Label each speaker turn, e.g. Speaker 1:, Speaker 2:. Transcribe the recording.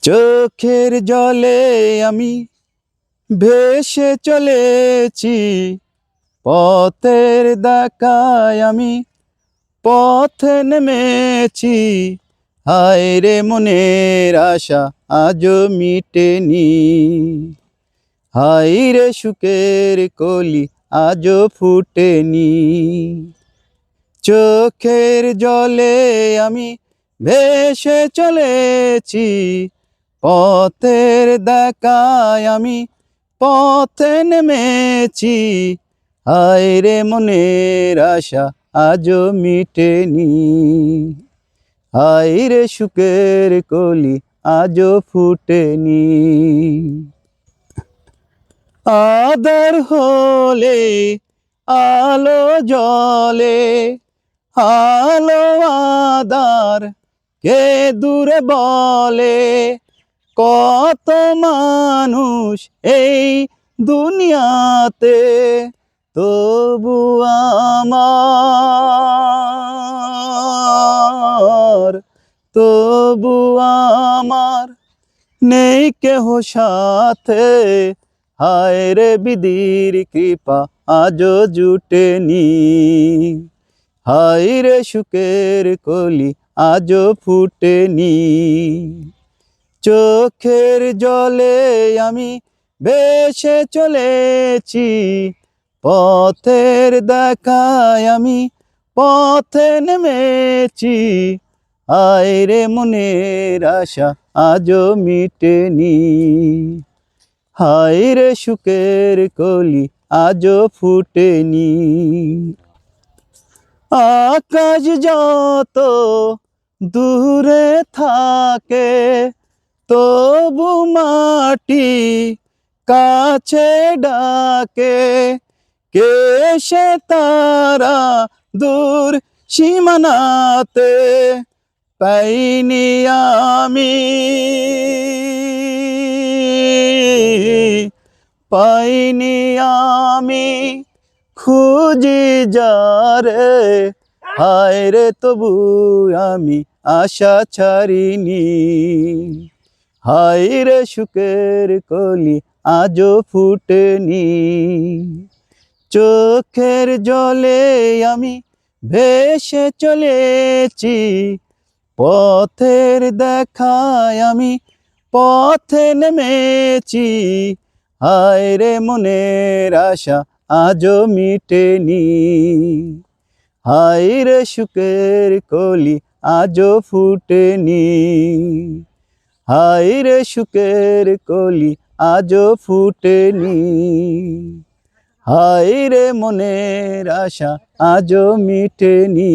Speaker 1: চোখের জলে আমি ভেসে চলেছি, পথের দেখায় আমি পথে নেমেছি। হায় রে মনের আশা আজও মিটেনি, হায় রে সুখের কলি আজও ফুটেনি। চোখের জলে আমি ভেসে চলেছি, পথের দেখায় আমি পথে নেমেছি। হায় রে মনের আশা আজও মিটেনি, হায় রে সুখের কলি আজও ফুটেনি। আদার হলে আলো জ্বলে, আলো আদার কে দূরে বলে। কত মানুষ এই দুনিয়াতে, তবু আমার, তবু আমার নেই কেহ সাথে। হায় রে বিধির কৃপা আজও জুটেনি, হায় রে সুখের কলি আজও ফুটেনি। চোখের জলে আমি ভেসে চলেছি, পথের দেখায় আমি পথে নেমেছি। হায় রে মনের আশা আজও মিটেনি, হায় রে সুখের কলি আজও ফুটেনি। আকাশ যত দূরে থাকে, তবু মাটি কাছে ডাকে। কে সে তারা দূর সীমানাতে, পাইনি আমি, পাইনি আমি খুঁজি যারে। হায় রে তবু আমি আশা ছাড়িনি, হায় রে সুখের কলি আজও ফুটেনি। চোখের জলে আমি ভেসে চলেছি, পথের দেখায় আমি পথে নেমেছি। হায় রে মনের আশা আজও মিটেনি, হায় রে সুখের কলি আজও ফুটেনি, হায় রে সুখের কলি আজও ফুটেনি। হায় রে মনের আশা আজও মিটেনি।